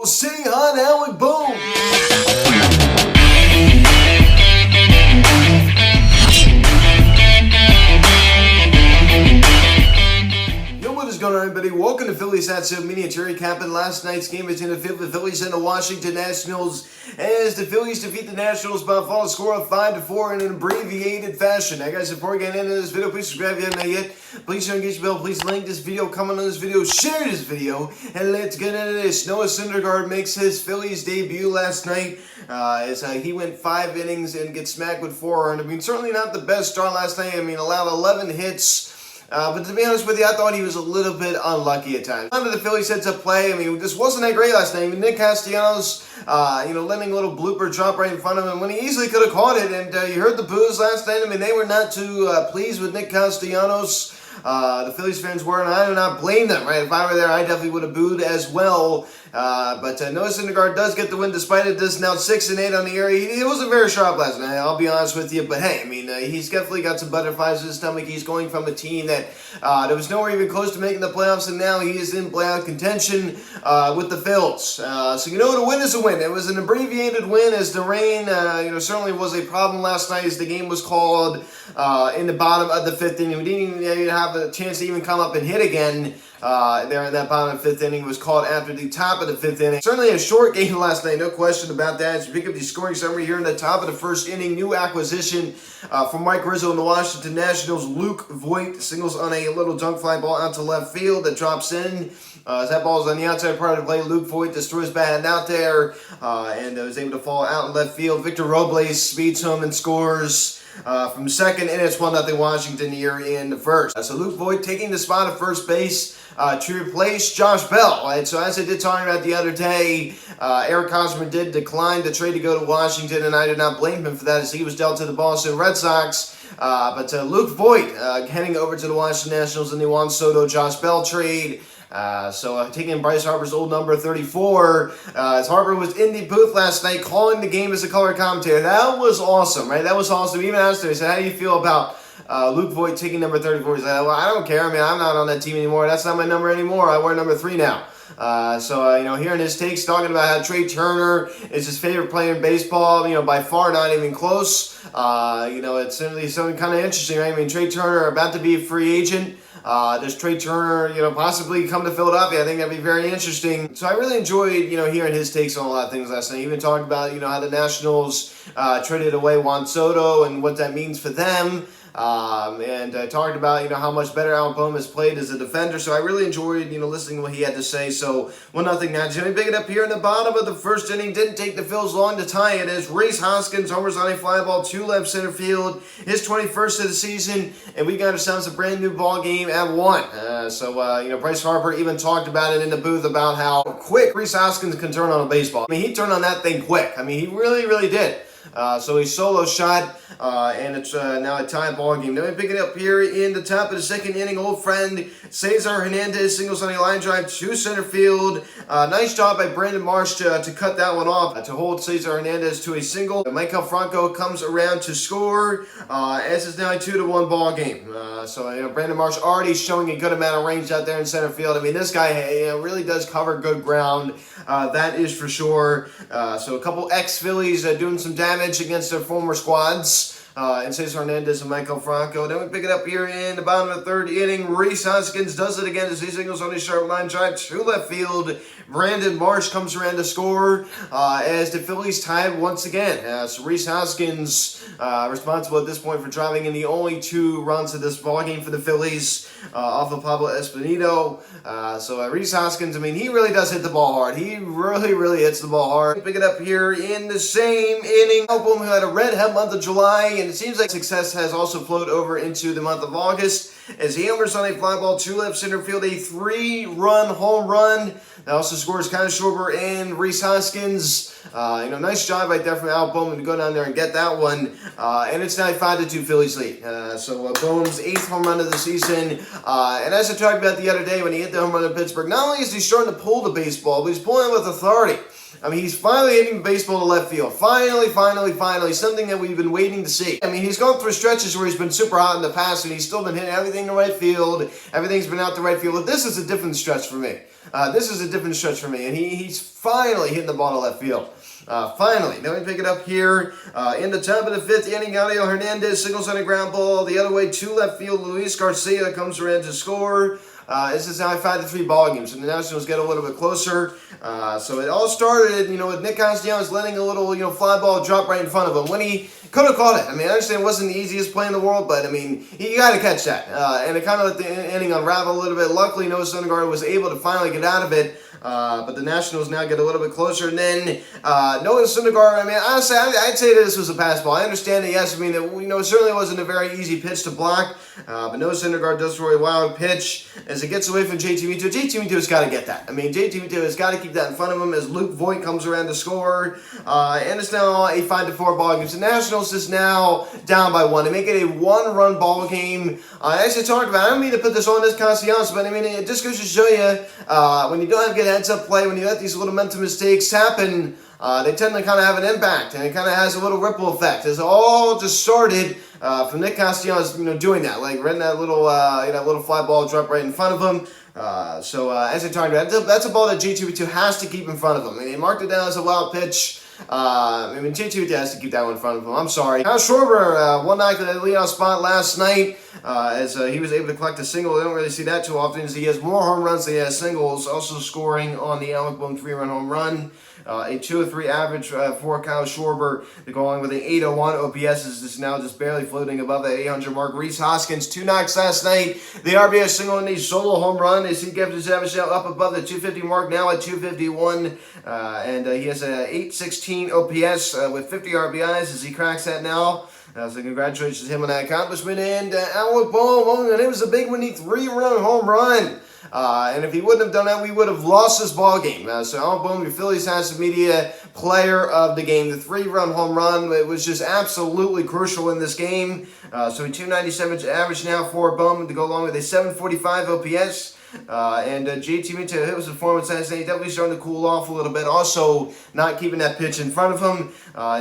Say hi to Alec Bohm. What is going on, everybody? Welcome to Phillies Hats Up Miniature Recap. In last night's game between the Phillies and the Washington Nationals, as the Phillies defeat the Nationals by a final score of 5-4 in an abbreviated fashion. Now, guys, before we get into this video, please subscribe if you haven't yet. Please share and engage the bell. Please like this video, comment on this video, share this video, and let's get into this. Noah Syndergaard makes his Phillies debut last night as he went 5 innings and gets smacked with 4 earned. I mean, certainly not the best start last night. I mean, allowed 11 hits. But to be honest with you, I thought he was a little bit unlucky at times. Under the Phillies heads up play, I mean, this wasn't that great last night. I mean, Nick Castellanos, letting a little blooper drop right in front of him when he easily could have caught it. And you heard the boos last night. I mean, they were not too pleased with Nick Castellanos. The Phillies fans were, and I do not blame them, right? If I were there, I definitely would have booed as well. But Noah Syndergaard does get the win despite it. This now 6-8 on the year. He wasn't very sharp last night, I'll be honest with you. But hey, I mean, he's definitely got some butterflies in his stomach. He's going from a team that was nowhere even close to making the playoffs, and now he is in playoff contention with the Phillies. So you know, the win is a win. It was an abbreviated win as the rain, certainly was a problem last night as the game was called in the bottom of the 5th inning. We didn't even have a chance to even come up and hit again. There in that bottom of the 5th inning was called after the top of the 5th inning. Certainly a short game last night, no question about that. As you pick up the scoring summary here in the top of the 1st inning, new acquisition from Mike Rizzo and the Washington Nationals. Luke Voit singles on a little junk fly ball out to left field that drops in. As that ball is on the outside part of the play, Luke Voit destroys bat out there and was able to fall out in left field. Victor Robles speeds home and scores from second, and it's 1-0 Washington here in the 1st. So Luke Voit taking the spot at first base to replace Josh Bell. Right? So as I did talk about the other day, Eric Hosmer did decline the trade to go to Washington, and I did not blame him for that as he was dealt to the Boston Red Sox. But Luke Voit heading over to the Washington Nationals in the Juan Soto-Josh Bell trade. Taking Bryce Harper's old number 34, as Harper was in the booth last night calling the game as a color commentator. That was awesome, right? That was awesome. Even asked him, he said, how do you feel about Luke Voit taking number 34? He said, well, I don't care. I mean, I'm not on that team anymore. That's not my number anymore. I wear number 3 now. Hearing his takes, talking about how Trey Turner is his favorite player in baseball, by far not even close. It's certainly something kind of interesting, right? I mean, Trey Turner about to be a free agent. Does Trey Turner, possibly come to Philadelphia? I think that'd be very interesting. So I really enjoyed, hearing his takes on a lot of things last night. He even talked about, how the Nationals traded away Juan Soto and what that means for them. And talked about, how much better Alec Bohm has played as a defender. So I really enjoyed, listening to what he had to say. So 1-0 now. Jimmy pick it up here in the bottom of the 1st inning. Didn't take the Phils long to tie it as Rhys Hoskins homers on a fly ball to left center field. His 21st of the season, and we got ourselves a brand new ball game at 1. Bryce Harper even talked about it in the booth about how quick Rhys Hoskins can turn on a baseball. I mean, he turned on that thing quick. I mean, he really, really did. So a solo shot, and it's now a tie ball game. Then we pick it up here in the top of the 2nd inning. Old friend Cesar Hernandez singles on a line drive to center field. Nice job by Brandon Marsh to cut that one off, to hold Cesar Hernandez to a single. Michael Franco comes around to score, as it's now a 2-1 ball game. Brandon Marsh already showing a good amount of range out there in center field. I mean, this guy really does cover good ground. That is for sure. So a couple ex-Phillies doing some damage against their former squads. And Cesar Hernandez and Michael Franco. Then we pick it up here in the bottom of the 3rd inning. Rhys Hoskins does it again as he singles on his sharp line drive to left field. Brandon Marsh comes around to score as the Phillies tied once again. So Rhys Hoskins responsible at this point for driving in the only 2 runs of this ballgame for the Phillies off of Pablo Espinito. Rhys Hoskins, I mean, he really does hit the ball hard. He really, really hits the ball hard. Pick it up here in the same inning. Alec Bohm, who had a red-hot month of July, and it seems like success has also flowed over into the month of August as he homers on a fly ball to left center field, a 3-run home run. That also scores Kyle Schwarber and Rhys Hoskins. Nice job right there from Alec Bohm to go down there and get that one. And it's now 5-2 Phillies lead. Bohm's 8th home run of the season. And as I talked about the other day when he hit the home run in Pittsburgh, not only is he starting to pull the baseball, but he's pulling it with authority. I mean, he's finally hitting the baseball to left field. Finally, something that we've been waiting to see. I mean, he's gone through stretches where he's been super hot in the past, and he's still been hitting everything to right field. Everything's been out to right field. But this is a different stretch for me. And he's finally hitting the ball to left field. Finally. Now we pick it up here in the top of the 5th inning. Gabriel Hernandez singles on a ground ball. The other way to left field. Luis Garcia comes around to score. This is now a 5-3 ball game, so the Nationals get a little bit closer. So it all started, with Nick Castellanos letting a little, fly ball drop right in front of him when he could have caught it. I mean, I understand it wasn't the easiest play in the world, but I mean, you got to catch that. And it kind of let the inning unravel a little bit. Luckily, Noah Syndergaard was able to finally get out of it. But the Nationals now get a little bit closer. And then Noah Syndergaard, I mean, honestly, I'd say that this was a pass ball. I understand that, yes, I mean, it certainly wasn't a very easy pitch to block. But Noah Syndergaard does throw a wild pitch as it gets away from JT Realmuto. JT Realmuto's got to get that. I mean, JT Realmuto has got to keep that in front of him as Luke Voigt comes around to score. And it's now a 5-4 ball game. So the Nationals is now down by 1. They make it a 1-run ball game. As I talked about, I don't mean to put this on this Castellanos, but I mean, it just goes to show you when you don't have good heads-up play, when you let these little mental mistakes happen, they tend to kind of have an impact, and it kind of has a little ripple effect. It's all just started from Nick Castellanos, doing that, like letting that little fly ball drop right in front of him. As I talked about, that's a ball that JT Realmuto has to keep in front of him. I mean, he marked it down as a wild pitch. JT Realmuto has to keep that one in front of him. I'm sorry. Kyle Schwarber one night at the leadoff spot last night as he was able to collect a single. I don't really see that too often as he has more home runs than he has singles. Also scoring on the Alec Bohm 3-run home run. A 203 average for Kyle Schwarber. They're going with an 801 OPS is now just barely floating above that 800 mark. Reese Hoskins, 2 knocks last night. The RBI single and a solo home run as he kept his average up above the 250 mark, now at 251. And he has an 816 OPS with 50 RBIs as he cracks that now. So congratulations to him on that accomplishment. And Alec Bohm, and it was a big winning 3-run home run. And if he wouldn't have done that, we would have lost this ball game. So Alec Bohm, your Phillies National Media Player of the game. The 3-run home run, it was just absolutely crucial in this game. So a 297 average now for Bohm to go along with a 745 OPS. JT Realmuto hit his performance last night. Definitely starting to cool off a little bit. Also, not keeping that pitch in front of him.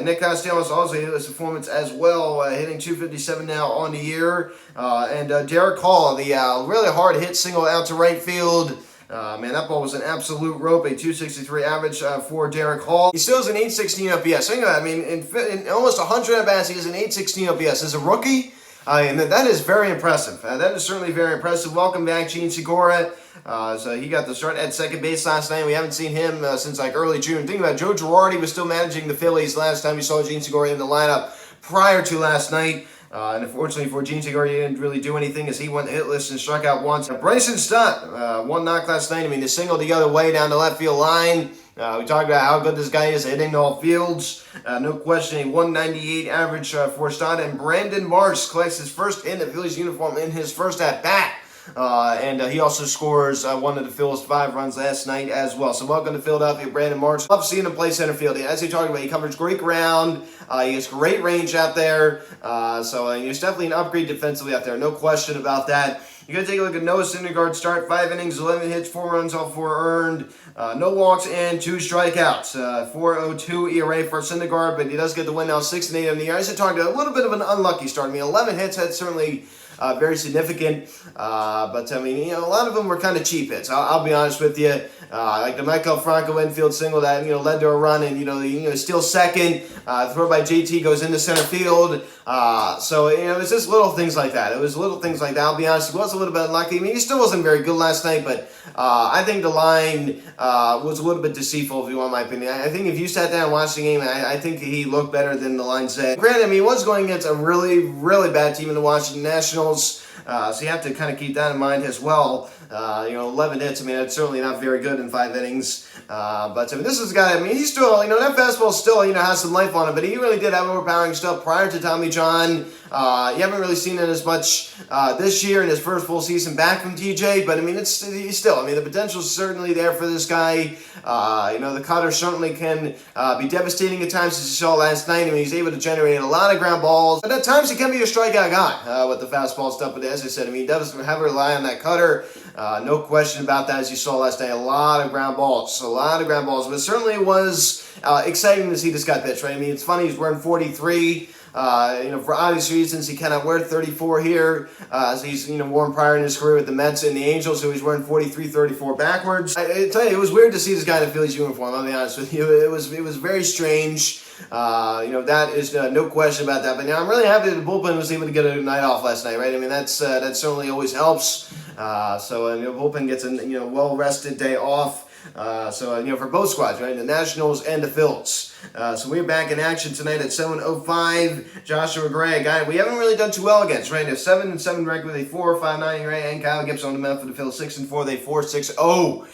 Nick Castellanos also hit his performance as well, hitting 257 now on the year. Derek Hall, the really hard hit single out to right field. That ball was an absolute rope. A 263 average for Derek Hall. He still has an 816 OPS. Think about it. I mean, in almost 100 at-bats, he has an 816 OPS. As a rookie, and that is very impressive. That is certainly very impressive. Welcome back, Gene Segura. So he got the start at second base last night. We haven't seen him since like early June. Think about it, Joe Girardi was still managing the Phillies last time we saw Gene Segura in the lineup prior to last night. And unfortunately for Gene Segura, he didn't really do anything as he went hitless and struck out once. Bryson Stott, 1 knock last night. I mean, the single the other way down the left field line. We talked about how good this guy is hitting all fields. No question, a 198 average for Stott. And Brandon Marsh collects his first in the Phillies uniform in his first at-bat. He also scores one of the Phillies' 5 runs last night as well. So welcome to Philadelphia, Brandon Marsh. Love seeing him play center field. As he talked about, he covers great ground. He has great range out there. He's definitely an upgrade defensively out there. No question about that. You're going to take a look at Noah Syndergaard's start. 5 innings, 11 hits, 4 runs, all 4 earned. No walks and 2 strikeouts. 4.02 ERA for Syndergaard, but he does get the win now, 6-8 in the year. As I talked about, a little bit of an unlucky start. I mean, 11 hits, that's certainly very significant. A lot of them were kind of cheap hits. I'll be honest with you. Like the Michael Franco infield single that, led to a run and, still second. Throw by JT goes into center field. It's just little things like that. It was little things like that. I'll be honest, he was a little bit unlucky. I mean, he still wasn't very good last night, but I think the line was a little bit deceitful, if you want my opinion. I think if you sat down and watched the game, I think he looked better than the line said. Granted, he was going against a really, really bad team in the Washington Nationals. So you have to kind of keep that in mind as well. 11 hits, that's certainly not very good in 5 innings. But I mean, this is a guy, I mean, he's still, that fastball still, has some life on it, but he really did have overpowering stuff prior to Tommy John. You haven't really seen it as much this year in his first full season back from TJ, but I mean, he's still, the potential is certainly there for this guy. The cutter certainly can be devastating at times, as you saw last night. I mean, he's able to generate a lot of ground balls, but at times he can be a strikeout guy with the fastball stuff. But as I said, he does have to rely on that cutter. No question about that, as you saw last night. A lot of ground balls, but it certainly was exciting to see this guy pitch, right? I mean, it's funny, he's wearing 43. For obvious reasons, he cannot wear 34 here, as he's, worn prior in his career with the Mets and the Angels, so he's wearing 43, 34 backwards. I tell you, it was weird to see this guy in a Phillies uniform, I'll be honest with you. It was very strange. That is no question about that. But now I'm really happy that the bullpen was able to get a night off last night, right? I mean, that certainly always helps. The bullpen gets a well-rested day off. For both squads, right? The Nationals and the Phillies. So we're back in action tonight at 7:05. Joshua Gray, a guy we haven't really done too well against, right? A 7-7 record with a 4.59 ERA, and Kyle Gibson on the mound for the Phillies, 6-4, they 4.60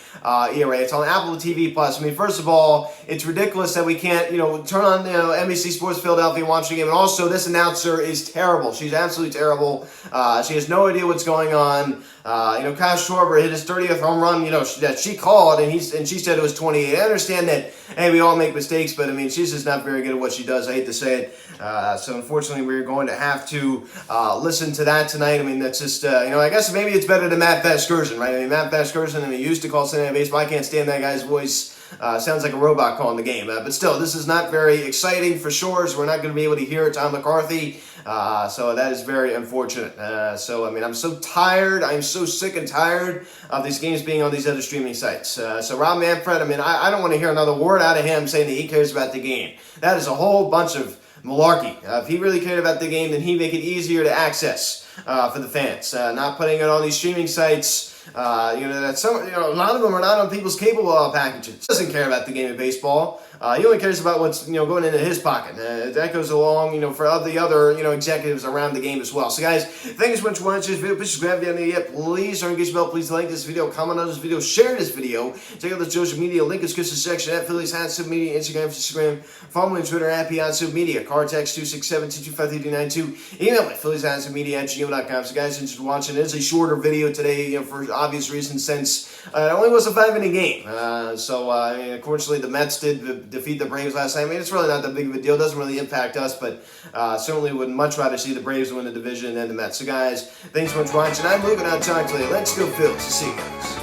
ERA. It's on Apple TV Plus. I mean, first of all, it's ridiculous that we can't, turn on NBC Sports Philadelphia and watch the game. And also, this announcer is terrible. She's absolutely terrible. She has no idea what's going on. Kyle Schwarber hit his 30th home run, that she called, and she said it was 28. I understand that, hey, we all make mistakes, but I mean, she's just not very good at what she does. I hate to say it. So unfortunately, we're going to have to listen to that tonight. I mean, that's just, I guess maybe it's better than Matt Vasgersian, right? I mean, Matt Vasgersian, he used to call Sunday Night Baseball. I can't stand that guy's voice. Sounds like a robot calling the game. But still, this is not very exciting for sure, so we're not going to be able to hear Tom McCarthy. So that is very unfortunate. I'm so tired. I'm so sick and tired of these games being on these other streaming sites. So Rob Manfred, I don't want to hear another word out of him saying that he cares about the game. That is a whole bunch of malarkey. If he really cared about the game, then he'd make it easier to access for the fans. Not putting it on these streaming sites. A lot of them are not on people's cable packages. He doesn't care about the game of baseball. He only cares about what's going into his pocket. That goes along, for all the other executives around the game as well. So guys, thank you so much for watching this video. Please subscribe if you haven't yet. Please don't forget your bell. Please like this video, comment on this video, share this video. Check out the social media link in the description section at Phillies Sub Media, Instagram. Follow me on Twitter at Sub Media. Card text 267-225-3292. Email me philliesmedia@gmail.com. So guys, thanks for watching. It's a shorter video today, for obvious reasons, since it only was a 5-inning game. Unfortunately, the Mets did defeat the Braves last night. I mean, it's really not that big of a deal. It doesn't really impact us, but certainly would much rather see the Braves win the division than the Mets. So guys, thanks so much for watching. I'm Luke, and I'll talk to you. Let's go Phillies. See you guys.